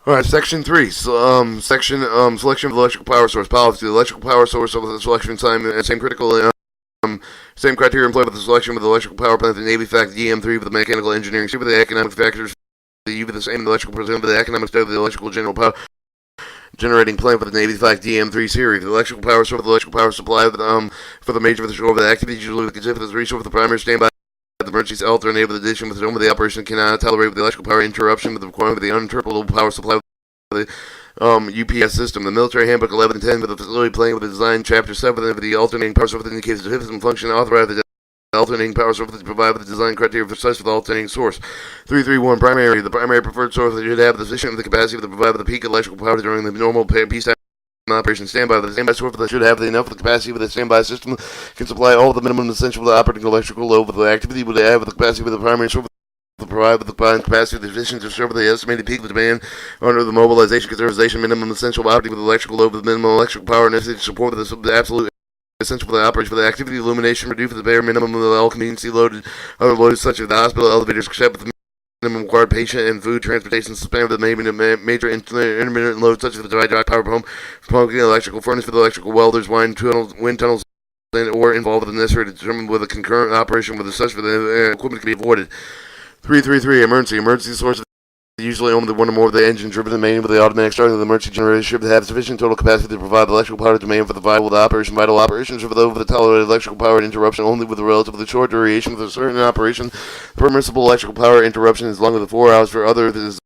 Alright, Section 3. Selection of the electrical power source policy. The electrical power source of the selection time and same criteria employed with the selection of the electrical power plant. The Navy fact DM3 with the mechanical engineering. C with the economic factors. The U with the same electrical present with the economic study of the electrical general power generating plant for the Navy fact DM3 series. The electrical power source of the electrical power supply for the major of the shore of the activity usually considered the resource of the primary standby. The emergency alternate with addition with the dome of the operation cannot tolerate with the electrical power interruption with the requirement of the uninterruptible power supply of the UPS system. The military handbook 1110 with the facility plan with the design chapter 7 of the alternating power source indicates the system function authorized the alternating power source to provide with the design criteria for such for the alternating source. 331 primary. The primary preferred source should have the sufficient capacity to provide the peak electrical power during the normal peacetime operation. Standby. The standby source should have enough capacity with the standby system can supply all the minimum essential for the operating electrical load. With the activity would have the capacity with the primary source to provide with the capacity sufficient to serve the estimated peak of demand under the mobilization conservation minimum essential operating with electrical load with minimum electrical power necessary to support the absolute essential for the operation for the activity illumination reduced for the bare minimum of all conveniency loaded other loads such as the hospital elevators except with the minimum required patient and food transportation suspended with the major intermittent loads such as the dry power pump, smoking electrical furnace for the electrical welders, wind tunnels, or involved with the necessary to determine whether concurrent operation with such for the equipment can be avoided. 333 emergency source. Usually only one or more of the engine driven and main with the automatic starting of the emergency generator should have sufficient total capacity to provide the electrical power demand for the vital operations for the tolerated electrical power interruption only with a relatively short duration for a certain operation. Permissible electrical power interruption is longer than 4 hours for other is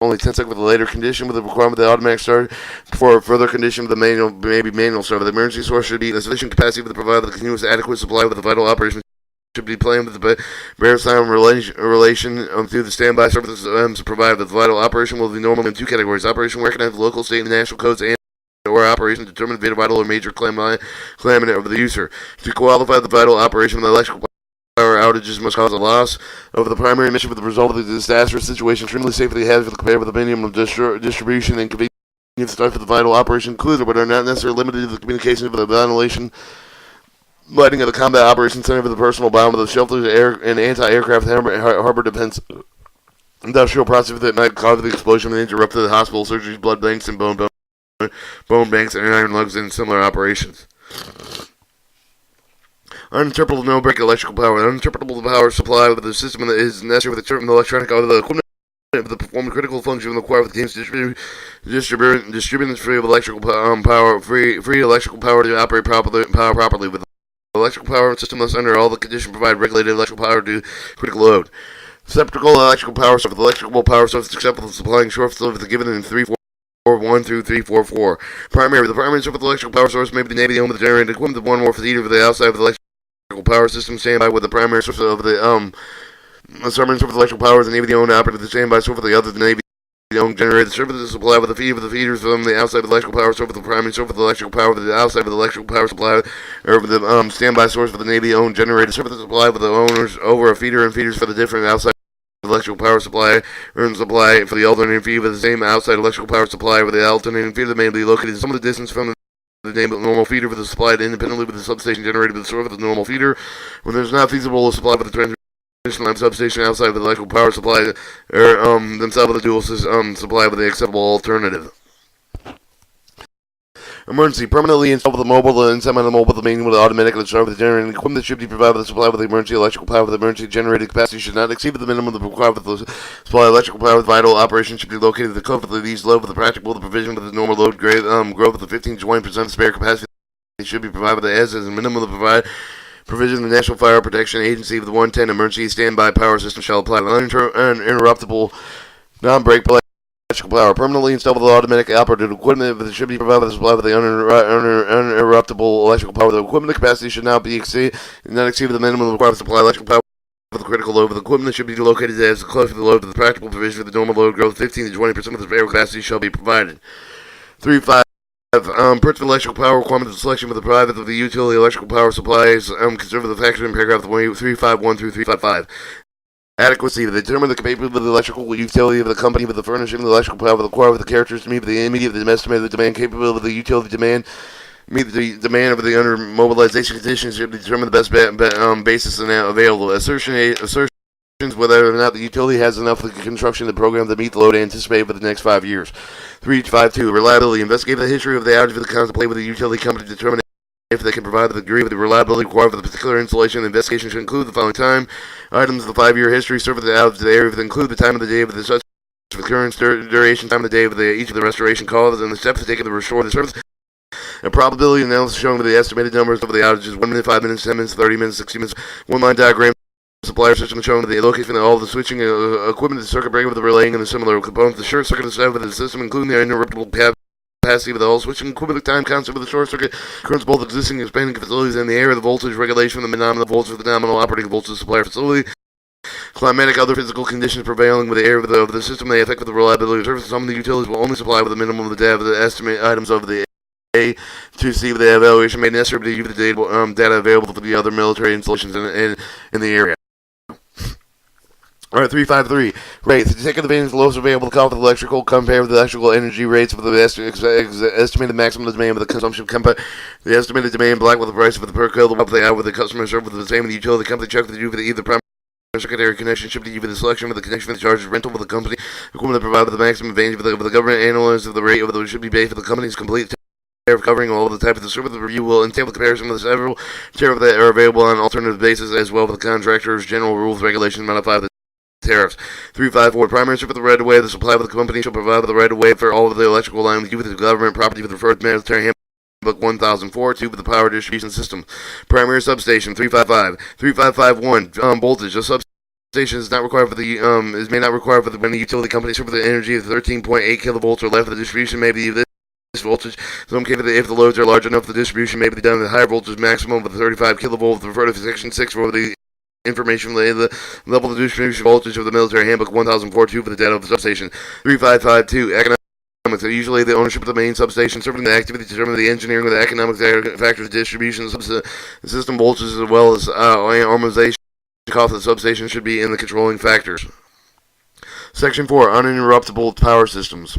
only 10 seconds with a later condition with the requirement of the automatic start. For further condition with the manual start. The emergency source should be a sufficient capacity to provide the continuous adequate supply with the vital operation should be playing with the maritime relation through the standby services provided. The vital operation will be normally in two categories: operation recognized local, state, and national codes, and or operation determined vital or major calamity of the user. To qualify the vital operation, the electrical power outages must cause a loss of the primary emission with the result of the disastrous situation extremely safely hazardous compared with the minimum of distribution and convenience start for the vital operation included, but are not necessarily limited to the communication of the ventilation. Lighting of the combat operations center for the personal bomb of the shelters, air and anti-aircraft harbor defense industrial process that might cause the explosion and interrupt the hospital surgeries, blood banks, and bone banks, and iron lugs, and similar operations. Uninterpretable no-break electrical power. Uninterpretable power supply with the system that is necessary with the certain electronic of the equipment of the performing critical function required with the game's distribution free of electrical power, free electrical power to operate properly with electrical power system must under all the conditions provide regulated electrical power to critical load. Reciprocal electrical power source. The electrical power source is acceptable to supplying short facilities given in 341 through 344. Primary. The primary source of the electrical power source may be the Navy owned with the generated equipment of one or more feeder for the outside of the electrical power system standby with the primary source of the submarine source of the electrical power is the Navy owned operated with the standby source of the other the Navy generated the service to supply with the feeders from the outside of the electrical power source of the primary source of the electrical power with the outside of the electrical power supply or with the standby source for the Navy owned generated service to supply with the owners over a feeder and feeders for the different outside electrical power supply or supply for the alternating feed with the same outside electrical power supply with the alternating feeder that may be located some of the distance from the normal feeder for the supplied independently with the substation generated with the source of the normal feeder when there's not feasible to supply with the transmission line substation outside of the electrical power supply or themselves with the dual supply with the acceptable alternative. Emergency. Permanently installed with the mobile and semi-mobile, the main with the automatic and start with the generating equipment that should be provided with the supply with the emergency electrical power with the emergency generated capacity should not exceed the minimum of the required with the supply electrical power with vital operation should be located at the coast of these load with the practical the provision with the normal load growth of the 15 to 20% spare capacity should be provided with the as a minimum of the provide provision of the National Fire Protection Agency with the 110 emergency standby power system shall apply to uninterruptible non-break electrical power permanently installed with the automatic operated equipment that should be provided with the supply with the uninterruptible electrical power. The equipment capacity should not exceed the minimum required to supply electrical power with the critical load of the equipment that should be located as close to the load to the practical provision of the normal load growth 15 to 20% of the spare capacity shall be provided. 3.5 Principal electrical power requirement of the selection for the private of the utility electrical power supplies conserve the factor in paragraph 351 through 355. Adequacy. To determine the capability of the electrical utility of the company with the furnishing of the electrical power required with the characters to meet the immediate estimated demand capability of the utility demand meet the demand of the under mobilization conditions should determine the best basis available. Assertion whether or not the utility has enough of the construction of the program to meet the load anticipated for the next 5 years. 352. Reliability. Investigate the history of the outage with the contemplate with the utility company to determine if they can provide the degree of the reliability required for the particular installation. The investigation should include the following time items: the 5-year history, serve of the outage, the area, include the time of the day of the such occurrence, duration, time of the day of each of the restoration calls, and the steps taken to restore the service. A probability analysis showing the estimated numbers of the outages: 1 minute, 5 minutes, 10 minutes, 30 minutes, 60 minutes. One line diagram. Supplier system showing the location of all the switching equipment, the circuit breaker with the relaying, and the similar components. The short circuit of the system, including the interruptible capacity of the whole switching equipment, time constant with the short circuit, currents both existing and expanding facilities in the area, the voltage regulation from the nominal voltage of the nominal operating voltage of the supplier facility. Climatic, other physical conditions prevailing with the area of the system may affect the reliability of service. Some of the utilities will only supply with a minimum of the data of the estimate items of the A to see the evaluation made necessary to use the data available for the other military installations in the area. Alright, 353. Rates. To take advantage of the lowest available cost of electrical, compare with the electrical energy rates for the estimated maximum demand of the consumption company. The estimated demand black with the price of the per kilowatt the hour with the customer served with the same with the utility company check with the for the either primary or secondary connection shipped to you for the selection of the connection for the charges rental with the company equipment that provided the maximum advantage of the government analysis of the rate of the should be paid for the company's complete tariff covering all of the type of the service. The review will entail the comparison of the several tariffs that are available on an alternative basis as well as the contractor's general rules regulations modify the tariffs. 354. Primary service with the right-of-way. The supply of the company shall provide the right-of-way for all of the electrical line with you with the government property with the referred to military handbook 1004. 2 with the power distribution system. Primary substation. 355. 3551. Voltage. The substation is not required for the may not require for the when the utility company serves the energy of 13.8 kilovolts or less. The distribution may be this voltage. Some cases, if the loads are large enough, the distribution may be done at a higher voltage maximum of 35 kilovolts. Refer to section 6 for the information related to the level of the distribution voltage of the military handbook 1004-2 for the data of the substation. 3552. Economics. Usually the ownership of the main substation serving the activity determine the engineering of the economic factors, distribution system voltages as well as amortization cost of the substation should be in the controlling factors. Section 4. Uninterruptible power systems.